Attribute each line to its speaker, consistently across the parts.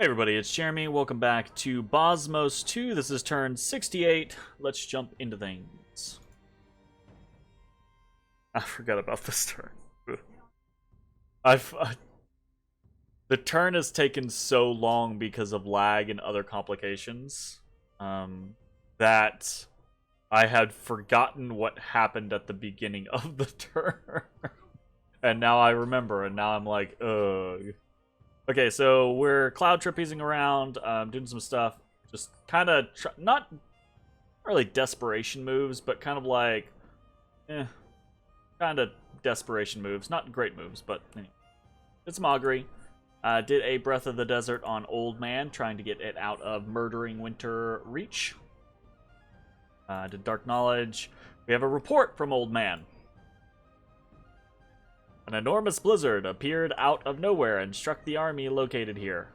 Speaker 1: Hey everybody, it's Jeremy. Welcome back to Bozmos2. This is turn 68. Let's jump into things. I forgot about this turn. I've the turn has taken so long because of lag and other complications that I had forgotten what happened at the beginning of the turn. And now I remember, and now I'm like, ugh. Okay, so we're cloud tripping around, doing some stuff. Just kind of, not really desperation moves, but kind of like, kind of desperation moves. Not great moves, but anyway. Did some augury. Did a Breath of the Desert on Old Man, trying to get it out of Murdering Winter reach. Did Dark Knowledge. We have a report from Old Man. An enormous blizzard appeared out of nowhere and struck the army located here.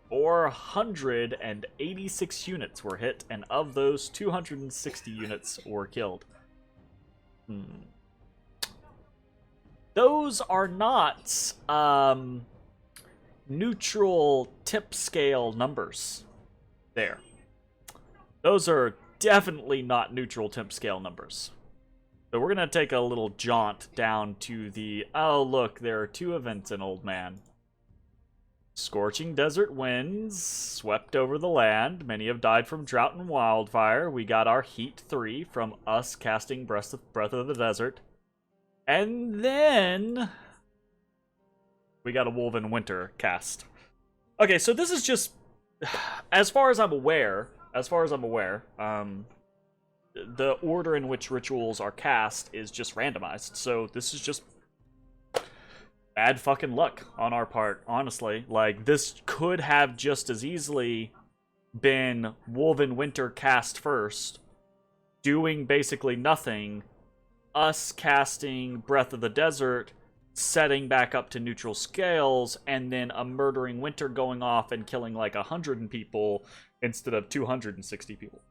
Speaker 1: 486 units were hit, and of those, 260 units were killed. Those are not neutral tip scale numbers there. Those are definitely not neutral tip scale numbers. So we're going to take a little jaunt down to the, oh look, there are two events in Old Man. Scorching desert winds swept over the land. Many have died from drought and wildfire. We got our Heat 3 from us casting Breath of the Desert. And then we got a Woven Winter cast. Okay, so this is just, as far as I'm aware, the order in which rituals are cast is just randomized. So this is just bad fucking luck on our part, honestly. Like, this could have just as easily been Woven Winter cast first, doing basically nothing, us casting Breath of the Desert, setting back up to neutral scales, and then a Murdering Winter going off and killing like 100 people instead of 260 people.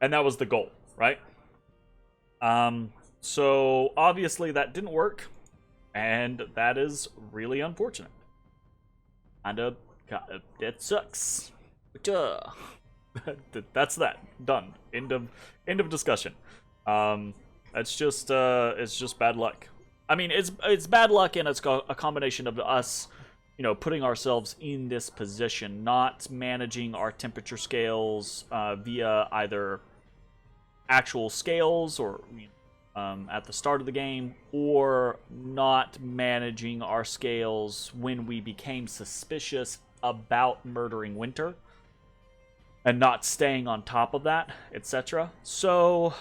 Speaker 1: And that was the goal, right? So obviously that didn't work, and that is really unfortunate. And it sucks. But, that's that. Done. End of discussion. It's just bad luck. I mean, it's bad luck, and it's a combination of us, putting ourselves in this position, not managing our temperature scales via either actual scales or at the start of the game, or not managing our scales when we became suspicious about Murdering Winter and not staying on top of that, etc. So,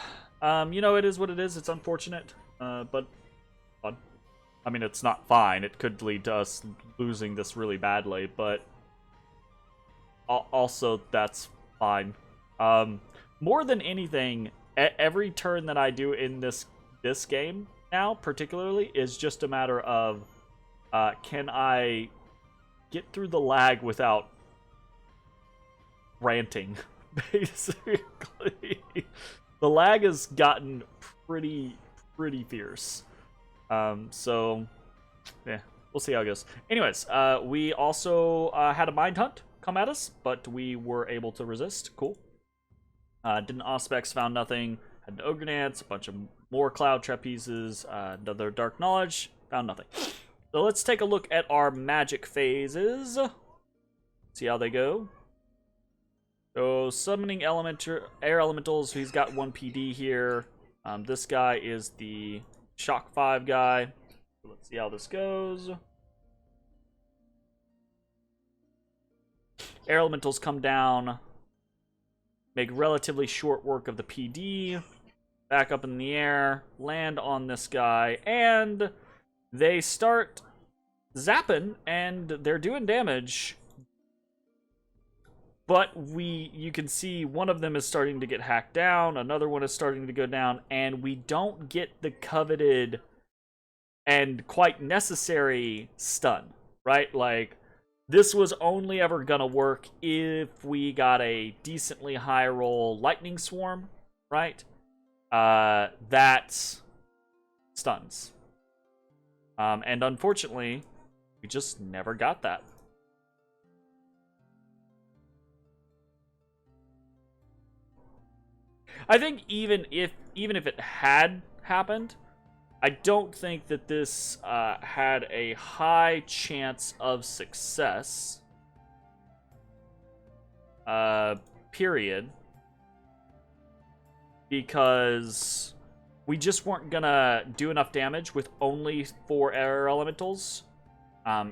Speaker 1: it is what it is. It's unfortunate, but fun. I mean, it's not fine. It could lead to us losing this really badly, but also that's fine. More than anything, every turn that I do in this game now, particularly, is just a matter of can I get through the lag without ranting, basically. The lag has gotten pretty fierce. So, yeah, we'll see how it goes. Anyways, we also had a Mind Hunt come at us, but we were able to resist. Cool. Did an Auspex, found nothing. Had an Ogre Dance, a bunch of more Cloud Trapezes, another Dark Knowledge, found nothing. So let's take a look at our magic phases. See how they go. So summoning air elementals, he's got 1 PD here. This guy is the Shock 5 guy. Let's see how this goes. Air elementals come down, make relatively short work of the PD, back up in the air, land on this guy, and they start zapping, and they're doing damage. But you can see one of them is starting to get hacked down, another one is starting to go down, and we don't get the coveted and quite necessary stun, right? Like, this was only ever gonna work if we got a decently high roll lightning swarm, right? That stuns. And unfortunately, we just never got that. I think even if it had happened, I don't think that this had a high chance of success. Period. Because we just weren't gonna do enough damage with only 4 air elementals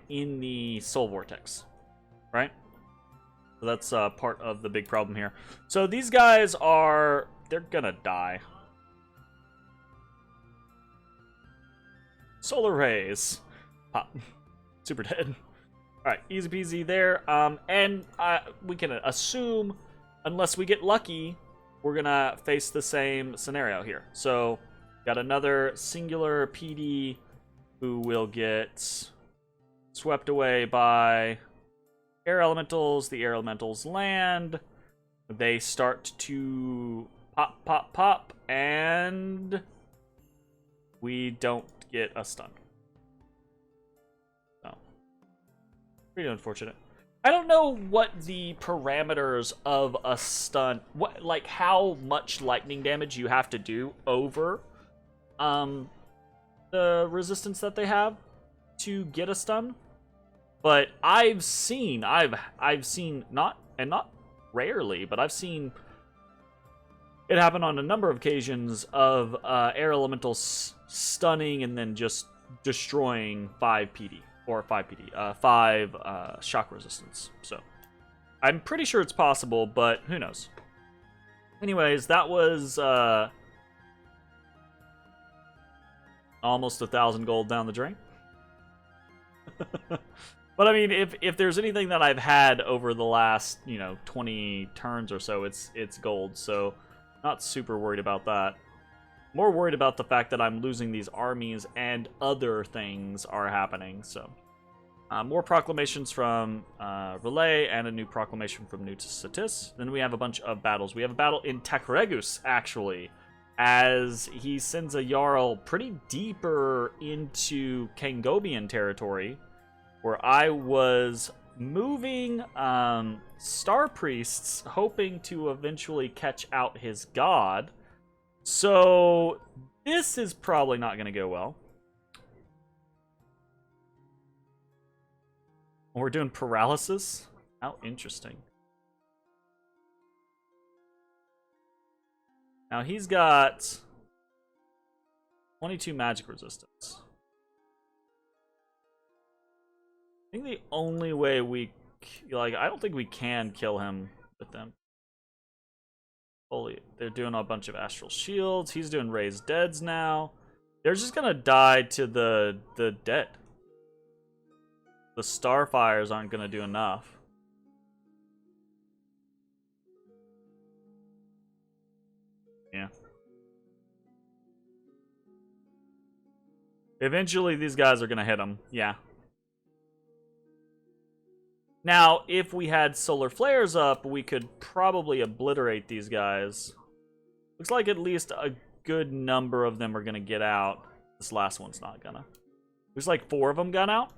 Speaker 1: in the soul vortex, right? So that's part of the big problem here. So these guys they're gonna die. Solar rays. Pop. Super dead. Alright, easy peasy there. And we can assume, unless we get lucky, we're gonna face the same scenario here. So, got another singular PD who will get swept away by air elementals. The air elementals land. They start to pop, pop, pop, and we don't get a stun. So, pretty unfortunate. I don't know what the parameters of a stun, like how much lightning damage you have to do over the resistance that they have to get a stun. But I've seen not rarely, but I've seen it happen on a number of occasions of air elementals stunning and then just destroying 5 PD. Or 5 PD, 5 shock resistance. So, I'm pretty sure it's possible, but who knows. Anyways, that was almost 1,000 gold down the drain. But I mean, if there's anything that I've had over the last 20 turns or so, it's gold. So, not super worried about that. More worried about the fact that I'm losing these armies and other things are happening, so. More proclamations from Relay and a new proclamation from New Satis. Then we have a bunch of battles. We have a battle in Takregus, actually, as he sends a Jarl pretty deeper into Kangobian territory, where I was moving Star Priests, hoping to eventually catch out his god. So, this is probably not going to go well. We're doing paralysis? How interesting. Now, he's got 22 magic resistance. I think the only way I don't think we can kill him with them. Holy, they're doing a bunch of astral shields. He's doing raised deads now. They're just gonna die to the dead. The starfires aren't gonna do enough. Yeah. Eventually, these guys are gonna hit him. Yeah. Now, if we had solar flares up, we could probably obliterate these guys. Looks like at least a good number of them are gonna get out. This last one's not gonna. Looks like 4 of them got out.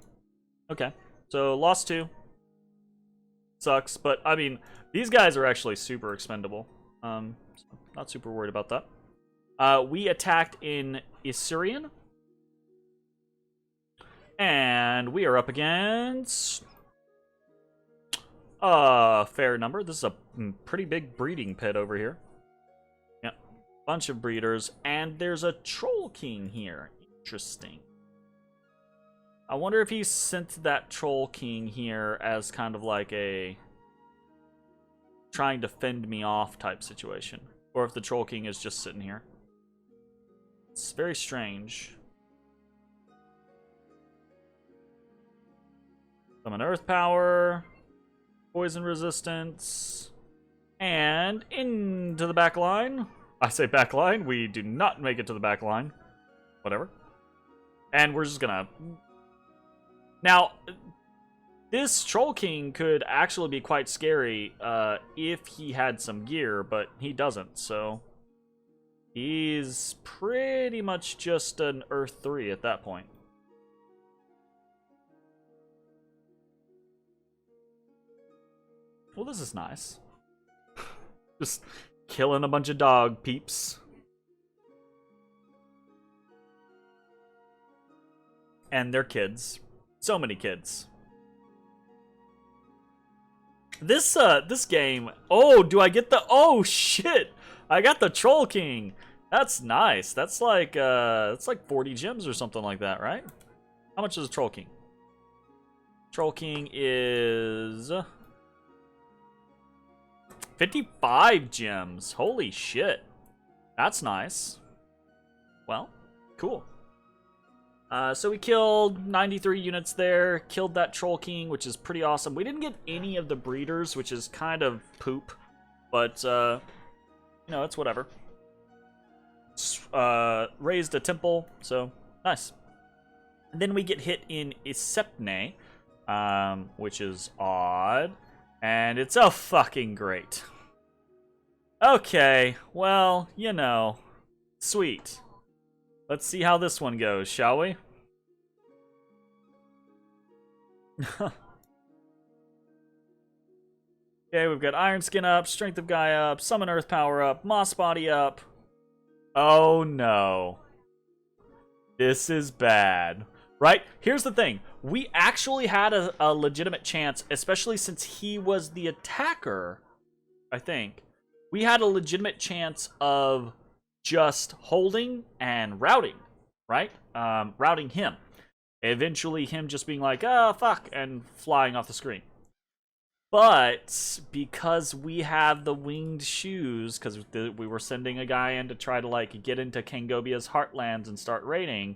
Speaker 1: Okay, so lost 2. Sucks, but I mean, these guys are actually super expendable. So not super worried about that. We attacked in Isurian. And we are up against a fair number. This is a pretty big breeding pit over here. Yeah, bunch of breeders. And there's a Troll King here. Interesting. I wonder if he sent that Troll King here as kind of like a trying to fend me off type situation. Or if the Troll King is just sitting here. It's very strange. Summon Earth Power. Poison resistance. And into the back line. I say back line. We do not make it to the back line. Whatever. And we're just gonna... Now, this Troll King could actually be quite scary if he had some gear, but he doesn't, so... He's pretty much just an Earth 3 at that point. Well, this is nice. Just killing a bunch of dog peeps. And their kids. So many kids. This game... Oh, do I get the... Oh, shit! I got the Troll King! That's nice. That's like 40 gems or something like that, right? How much is a Troll King? Troll King is... 55 gems. Holy shit. That's nice. Well, cool. So we killed 93 units there, killed that Troll King, which is pretty awesome. We didn't get any of the breeders, which is kind of poop, but, you know, it's whatever. Raised a temple, so nice. And then we get hit in Isepne, which is odd, and it's oh fucking great. Okay, well, you know, sweet. Let's see how this one goes, shall we? Okay, we've got Iron Skin up, Strength of Guy up, Summon Earth Power up, Moss Body up. Oh no. This is bad. Right? Here's the thing. We actually had a legitimate chance, especially since he was the attacker, I think. We had a legitimate chance of just holding and routing, right? Routing him. Eventually him just being like, oh, fuck, and flying off the screen. But because we have the winged shoes, because we were sending a guy in to try to like get into Kangobia's heartlands and start raiding,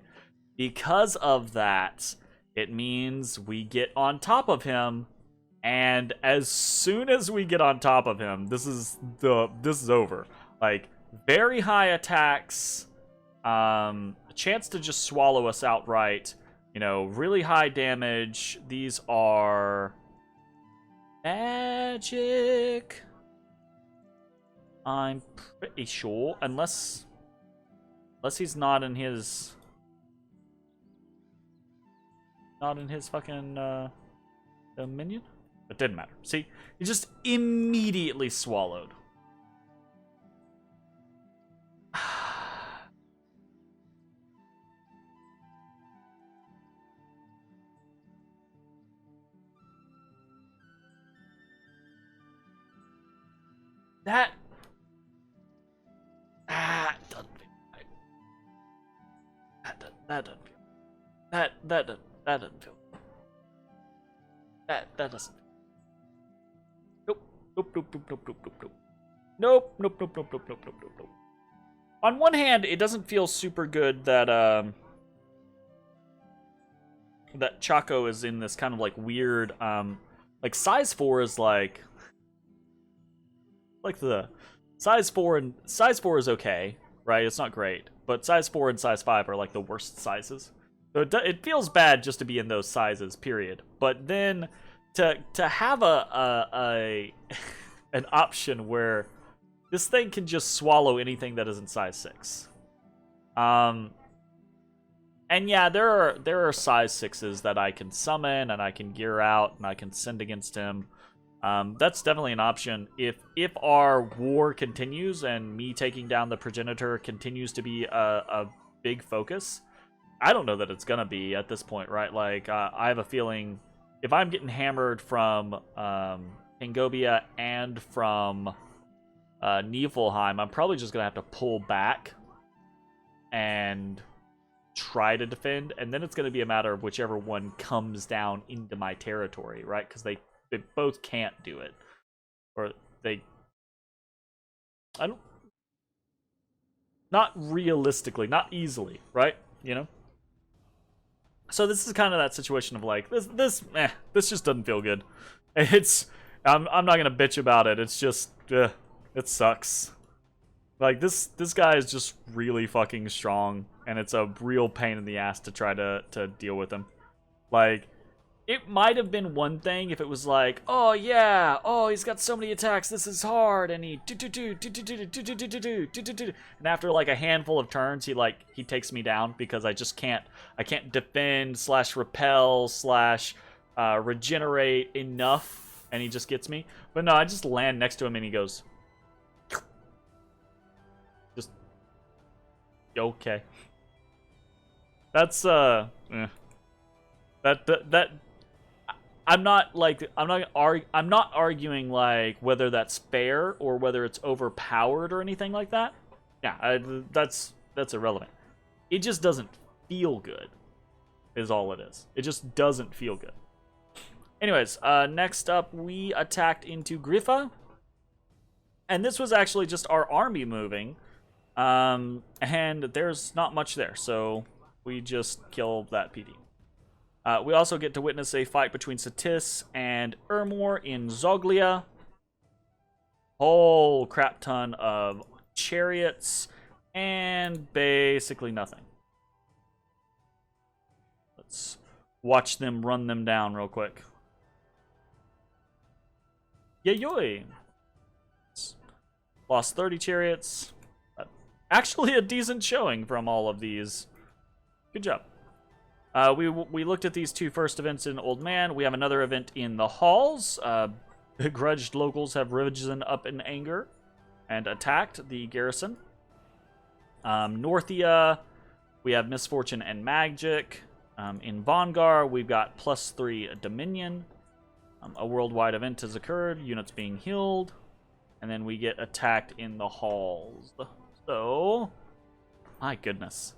Speaker 1: because of that, it means we get on top of him, and as soon as we get on top of him, this is over. Like, very high attacks, a chance to just swallow us outright, you know, really high damage. These are magic, I'm pretty sure, unless he's not in his fucking minion. It didn't matter. See, he just immediately swallowed. That doesn't feel right. That doesn't feel. That doesn't feel. That doesn't. Nope. Nope. On one hand, it doesn't feel super good that that Chaco is in this kind of like weird like size 4 is like the size 4 is okay, right? It's not great, but size 4 and size 5 are like the worst sizes. So it feels bad just to be in those sizes, period. But then to have an option where this thing can just swallow anything that isn't size 6. And yeah, there are size 6s that I can summon and I can gear out and I can send against him. That's definitely an option. If our war continues and me taking down the progenitor continues to be a big focus, I don't know that it's gonna be at this point, right? Like, I have a feeling if I'm getting hammered from Kangobia and from Niflheim, I'm probably just gonna have to pull back and try to defend, and then it's gonna be a matter of whichever one comes down into my territory, right? Because they both can't do it, or not realistically, not easily, right? You know. So this is kind of that situation of like this just doesn't feel good. I'm not gonna bitch about it. It's just it sucks. Like this guy is just really fucking strong, and it's a real pain in the ass to try to deal with him. Like, it might have been one thing if it was like, oh yeah, oh he's got so many attacks, this is hard, and he and after like a handful of turns, he takes me down because I can't defend / repel / regenerate enough, and he just gets me. But no, I just land next to him and he goes, Okay. That's that I'm not arguing like whether that's fair or whether it's overpowered or anything like that. Yeah, that's irrelevant. It just doesn't feel good, is all it is. It just doesn't feel good. Anyways, next up we attacked into Griffa, and this was actually just our army moving, and there's not much there, so we just killed that PD. We also get to witness a fight between Satis and Ermor in Zoglia. Whole crap ton of chariots and basically nothing. Let's watch them run them down real quick. Yay! Lost 30 chariots. Actually a decent showing from all of these. Good job. We looked at these two first events in Old Man. We have another event in the halls. Begrudged locals have risen up in anger and attacked the garrison. Northia, we have Misfortune and Magic. In Vongar, we've got +3 Dominion. A worldwide event has occurred, units being healed, and then we get attacked in the halls. So, my goodness.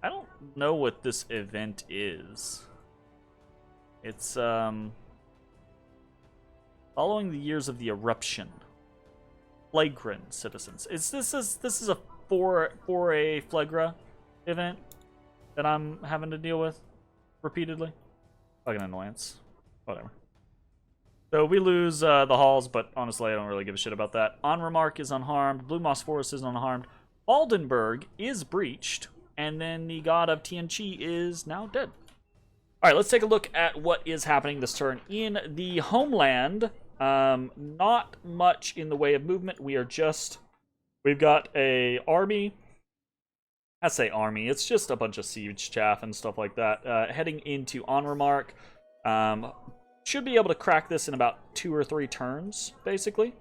Speaker 1: I don't know what this event is. It's, following the years of the eruption. Flagrant citizens. This is a for a Flagra event that I'm having to deal with repeatedly. Fucking annoyance. Whatever. So we lose the halls, but honestly I don't really give a shit about that. Onremark is unharmed. Blue Moss Forest is unharmed. Aldenburg is breached. And then the god of Tianqi is now dead. Alright, let's take a look at what is happening this turn. In the homeland, not much in the way of movement. We've got a army. I say army, it's just a bunch of siege chaff and stuff like that. Heading into Onremark. Should be able to crack this in about 2 or 3 turns, basically.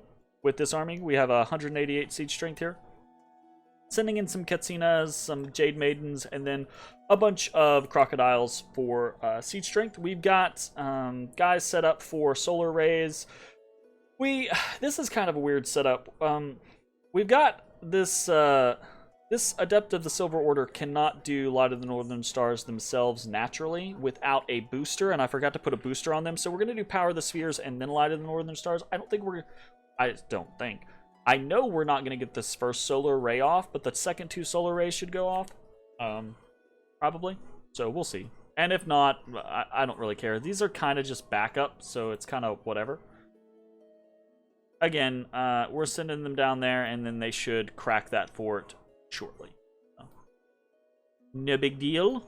Speaker 1: With this army, we have 188 siege strength here. Sending in some Katsinas, some Jade Maidens, and then a bunch of Crocodiles for siege strength. We've got guys set up for solar rays. This is kind of a weird setup. We've got this this Adept of the Silver Order cannot do Light of the Northern Stars themselves naturally without a booster, and I forgot to put a booster on them, so we're going to do Power of the Spheres and then Light of the Northern Stars. I know we're not going to get this first solar ray off, but the second 2 solar rays should go off. Probably. So we'll see. And if not, I don't really care. These are kind of just backup, so it's kind of whatever. Again, we're sending them down there, and then they should crack that fort shortly. So, no big deal.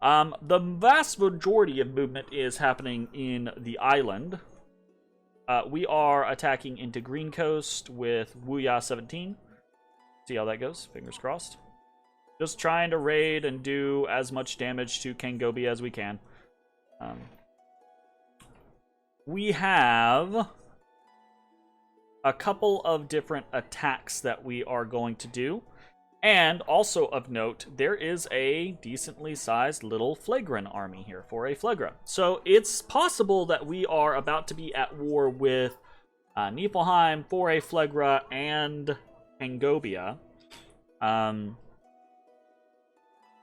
Speaker 1: The vast majority of movement is happening in the island. We are attacking into Green Coast with Wuya 17. See how that goes. Fingers crossed. Just trying to raid and do as much damage to Kengobi as we can. We have a couple of different attacks that we are going to do. And also of note, there is a decently sized little Flagran army here for a Flagra. So it's possible that we are about to be at war with Niflheim for a Flagra and Pangobia. And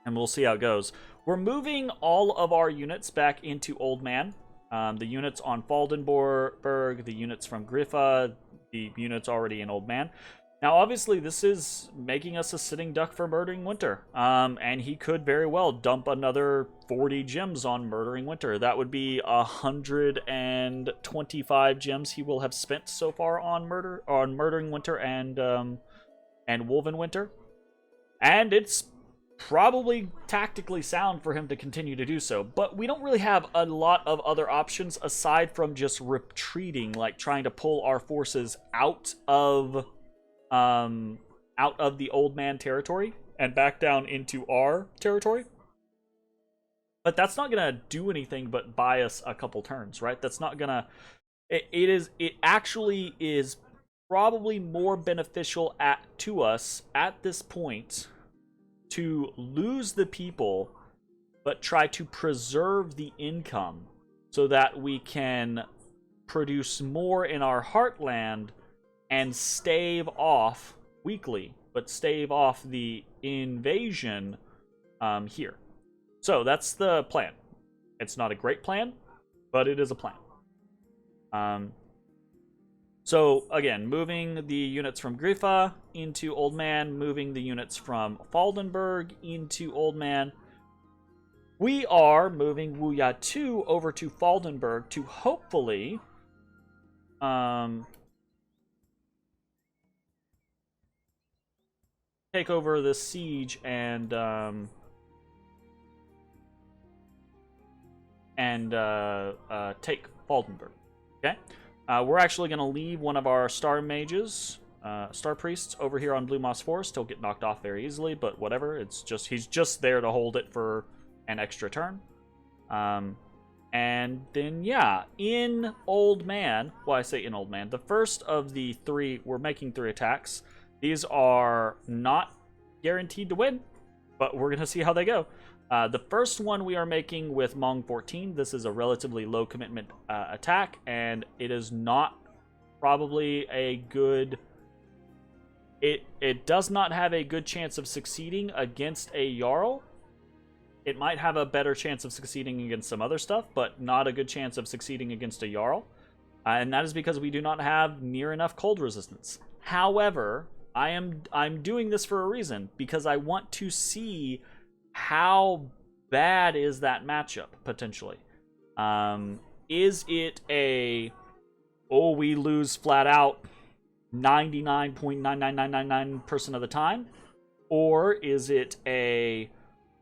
Speaker 1: we'll see how it goes. We're moving all of our units back into Old Man. The units on Faldenborg, the units from Griffa, the units already in Old Man. Now, obviously, this is making us a sitting duck for Murdering Winter. And he could very well dump another 40 gems on Murdering Winter. That would be 125 gems he will have spent so far on Murdering Winter and Wolven Winter. And it's probably tactically sound for him to continue to do so. But we don't really have a lot of other options aside from just retreating, like trying to pull our forces out of the Old Man territory and back down into our territory. But that's not gonna do anything but buy us a couple turns, right? That's not gonna... It actually is probably more beneficial to us at this point to lose the people, but try to preserve the income so that we can produce more in our heartland and stave off weekly, but stave off the invasion here. So that's the plan. It's not a great plan, but it is a plan. So again, moving the units from Griffa into Old Man, moving the units from Faldenberg into Old Man. We are moving Wuya 2 over to Faldenberg to hopefully take over this siege and take Faldenberg. Okay, we're actually going to leave one of our star mages, star priests, over here on Bozmos2. He'll get knocked off very easily, but whatever. It's just he's just there to hold it for an extra turn. And then, yeah, in Old Man, well, I say in Old Man, the first of the three, we're making 3 attacks. These are not guaranteed to win, but we're going to see how they go. The first one we are making with Mong 14. This is a relatively low commitment attack, and it is not probably a good... It does not have a good chance of succeeding against a Jarl. It might have a better chance of succeeding against some other stuff, but not a good chance of succeeding against a Jarl. And that is because we do not have near enough cold resistance. However, I'm doing this for a reason, because I want to see how bad is that matchup, potentially. Is it a, oh, we lose flat out 99.99999% of the time? Or is it a,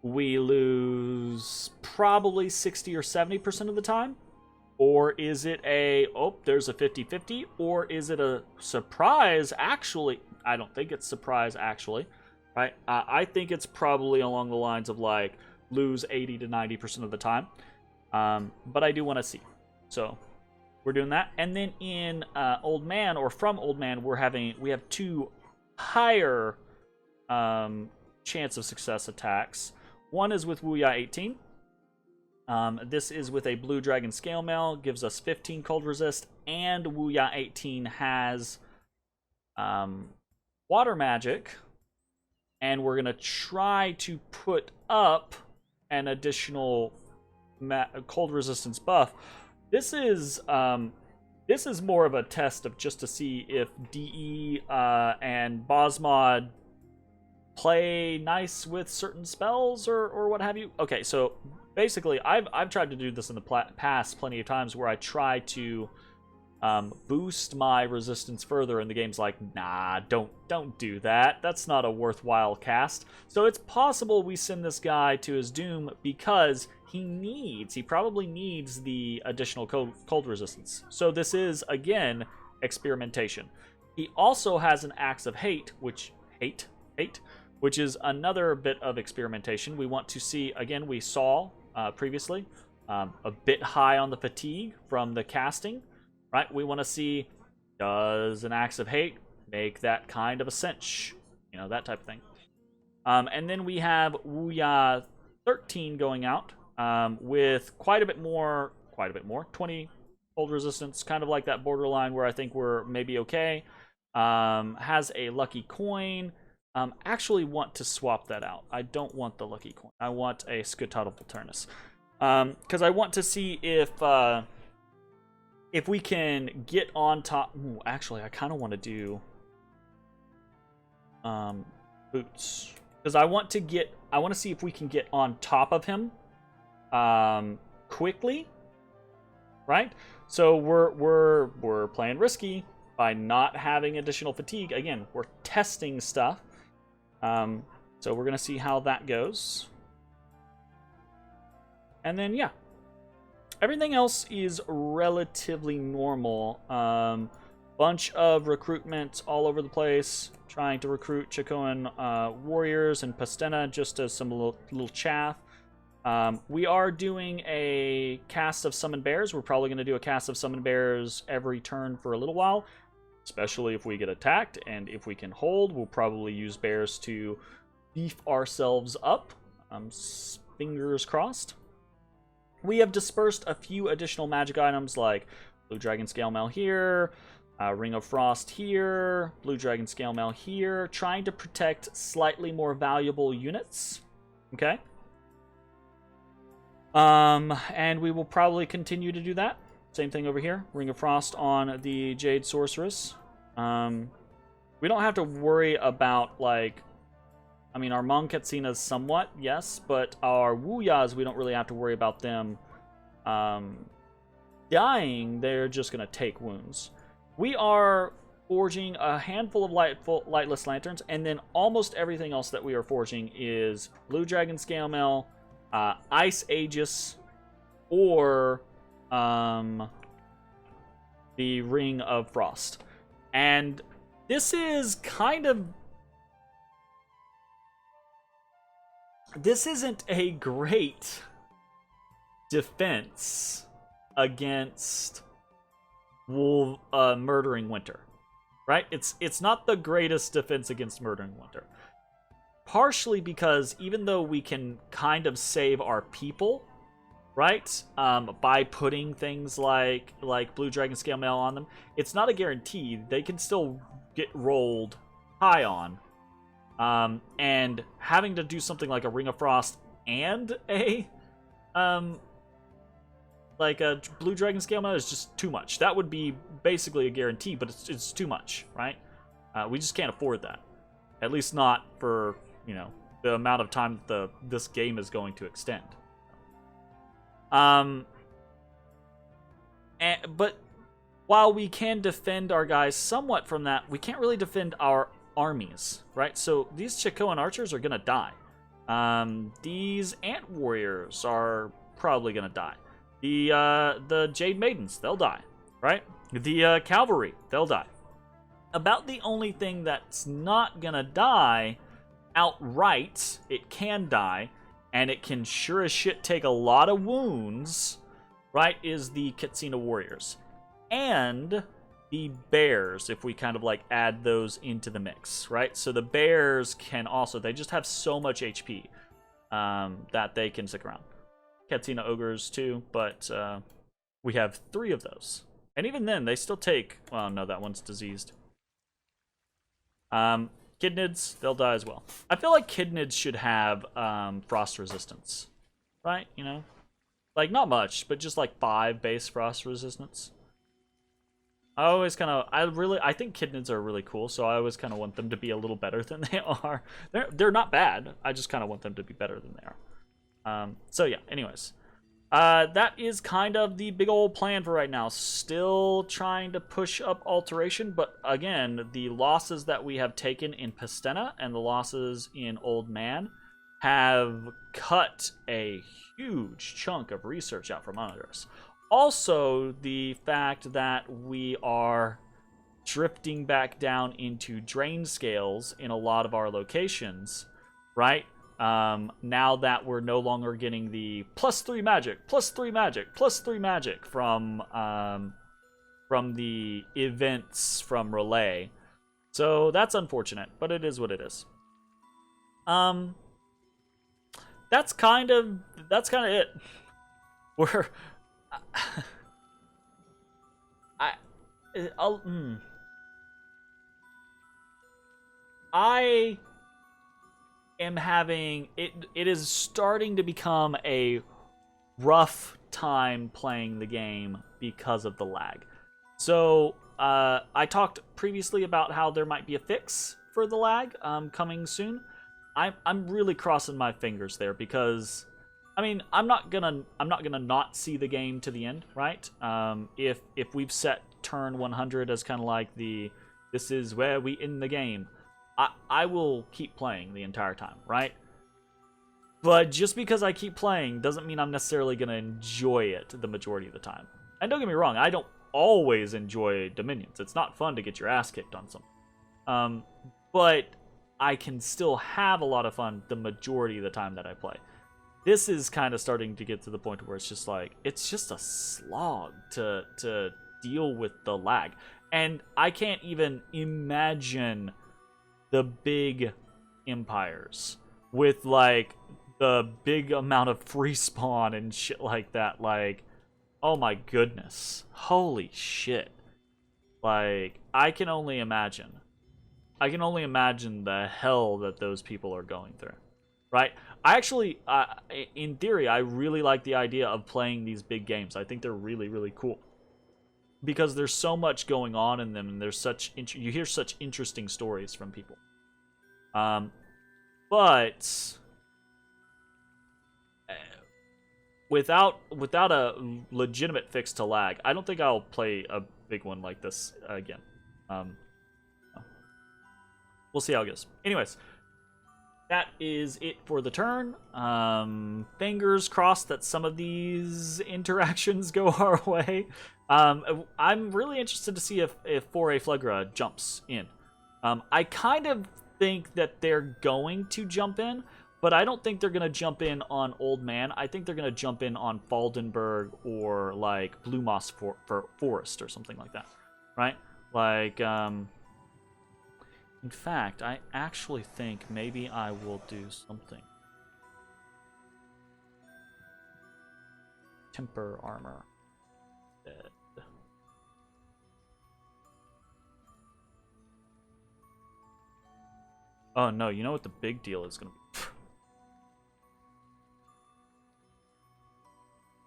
Speaker 1: we lose probably 60 or 70% of the time? Or is it a, oh, there's a 50-50? Or is it a surprise, actually? I don't think it's surprise, actually. Right? I think it's probably along the lines of, like, lose 80 to 90% of the time. But I do want to see. So, we're doing that. And then in Old Man, or from Old Man, we have 2 higher chance of success attacks. One is with Wuya 18. This is with a Blue Dragon Scale Mail, gives us 15 cold resist, and Wuya 18 has water magic, and we're gonna try to put up an additional cold resistance buff. This is more of a test of just to see if DE and Bozmod play nice with certain spells or what have you. Okay, so basically, I've tried to do this in the past plenty of times where I try to boost my resistance further, and the game's like, nah, don't do that. That's not a worthwhile cast. So it's possible we send this guy to his doom because he probably needs the additional cold resistance. So this is, again, experimentation. He also has an Axe of Hate, which is another bit of experimentation. We want to see, again, we saw previously, a bit high on the fatigue from the casting, right? We want to see, does an Axe of Hate make that kind of a cinch? You know, that type of thing. And then we have Wuya 13 going out with quite a bit more, 20 cold resistance, kind of like that borderline where I think we're maybe okay. Has a lucky coin. Actually want to swap that out. I don't want the lucky coin. I want a Scutadal Paternus. Because I want to see if we can get on top. Ooh, actually, I kind of want to do boots. Because I want to see if we can get on top of him quickly. Right? So we're playing risky by not having additional fatigue. Again, we're testing stuff. So we're gonna see how that goes. And then, yeah. Everything else is relatively normal. Bunch of recruitment all over the place. Trying to recruit Chacoan warriors and Pastena just as some little chaff. We are doing a cast of Summon Bears. We're probably going to do a cast of Summon Bears every turn for a little while. especially if we get attacked, and if we can hold, we'll probably use bears to beef ourselves up. Fingers crossed. We have dispersed a few additional magic items like Blue Dragon Scale Mail here, Ring of Frost here, Blue Dragon Scale Mail here, trying to protect slightly more valuable units. Okay. And we will probably continue to do that. Same thing over here. Ring of Frost on the Jade Sorceress. We don't have to worry about, like... I mean, our Hmong Katsinas somewhat, yes, but our Wuyas, we don't really have to worry about them dying. They're just going to take wounds. We are forging a handful of lightless lanterns, and then almost everything else that we are forging is Blue Dragon Scale Mail, Ice Aegis, or the Ring of Frost. And this is kind of... This isn't a great defense against Murdering Winter, right? It's not the greatest defense against Murdering Winter. Partially because even though we can kind of save our people, right, by putting things like Blue Dragon Scale Mail on them, it's not a guarantee. They can still get rolled high on. And having to do something like a Ring of Frost and a Blue Dragon Scale Mail is just too much. That would be basically a guarantee, but it's too much, right? We just can't afford that. At least not for, you know, the amount of time that this game is going to extend. But while we can defend our guys somewhat from that, we can't really defend our armies, right? So these Chacoan archers are gonna die. These ant warriors are probably gonna die. The Jade Maidens, they'll die, right? The cavalry, they'll die. About the only thing that's not gonna die outright, it can die, and it can sure as shit take a lot of wounds, right, is the Katsina warriors. And the bears, if we kind of like add those into the mix, right? So the bears can also, they just have so much HP that they can stick around. Katsina ogres too, but we have 3 of those. And even then, they still take, well, no, that one's diseased. Kidnids, they'll die as well. I feel like Kidnids should have frost resistance, right? You know? Like, not much, but just like 5 base frost resistance. I always kind of, I think Kidnids are really cool, so I always kind of want them to be a little better than they are. They're not bad. I just kind of want them to be better than they are. So yeah, anyways. That is kind of the big old plan for right now. Still trying to push up Alteration, but again, the losses that we have taken in Pastena and the losses in Old Man have cut a huge chunk of research out from under us. Also, the fact that we are drifting back down into drain scales in a lot of our locations, right? Now that we're no longer getting the +3 magic, +3 magic, +3 magic from the events from Relay. So that's unfortunate, but it is what it is. That's kind of it. We're I am having it is starting to become a rough time playing the game because of the lag. So I talked previously about how there might be a fix for the lag coming soon. I'm really crossing my fingers there because I mean, I'm not gonna not see the game to the end, right? If we've set turn 100 as kind of like this is where we end the game, I will keep playing the entire time, right? But just because I keep playing doesn't mean I'm necessarily gonna enjoy it the majority of the time. And don't get me wrong, I don't always enjoy Dominions. It's not fun to get your ass kicked on something. But I can still have a lot of fun the majority of the time that I play. This is kind of starting to get to the point where it's just like, it's just a slog to deal with the lag. And I can't even imagine the big empires with, like, the big amount of free spawn and shit like that. Like, oh my goodness. Holy shit. Like, I can only imagine. I can only imagine the hell that those people are going through. Right? I actually, in theory, I really like the idea of playing these big games. I think they're really, really cool. Because there's so much going on in them, and there's such you hear such interesting stories from people. But without a legitimate fix to lag, I don't think I'll play a big one like this again. We'll see how it goes. Anyways, that is it for the turn. Fingers crossed that some of these interactions go our way. I'm really interested to see if Foray Flegra jumps in. I kind of think that they're going to jump in, but I don't think they're going to jump in on Old Man. I think they're going to jump in on Faldenberg or, like, Blue Moss Forest or something like that. Right? Like, in fact, I actually think maybe I will do something. Temper armor. Dead. Oh no, you know what the big deal is gonna be?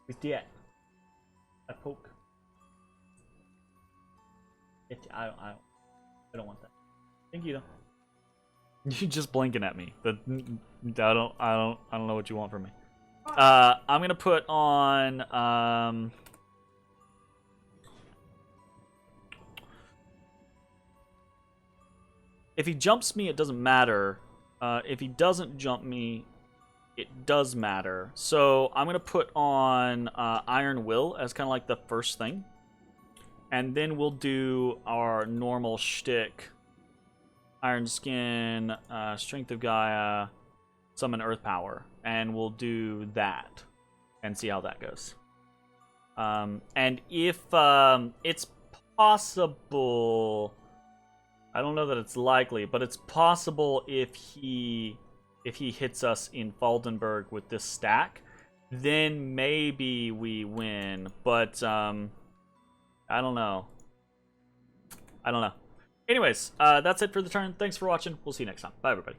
Speaker 1: With that, I poke. I don't want that. Thank you though. You're just blinking at me. But I don't know what you want from me. I'm gonna put on if he jumps me, it doesn't matter. If he doesn't jump me, it does matter. So I'm gonna put on Iron Will as kind of like the first thing, and then we'll do our normal shtick: Iron Skin, Strength of Gaia, Summon Earth Power, and we'll do that and see how that goes. And if it's possible, I don't know that it's likely, but it's possible if he hits us in Faldenberg with this stack, then maybe we win. But I don't know. Anyways, that's it for the turn. Thanks for watching. We'll see you next time. Bye, everybody.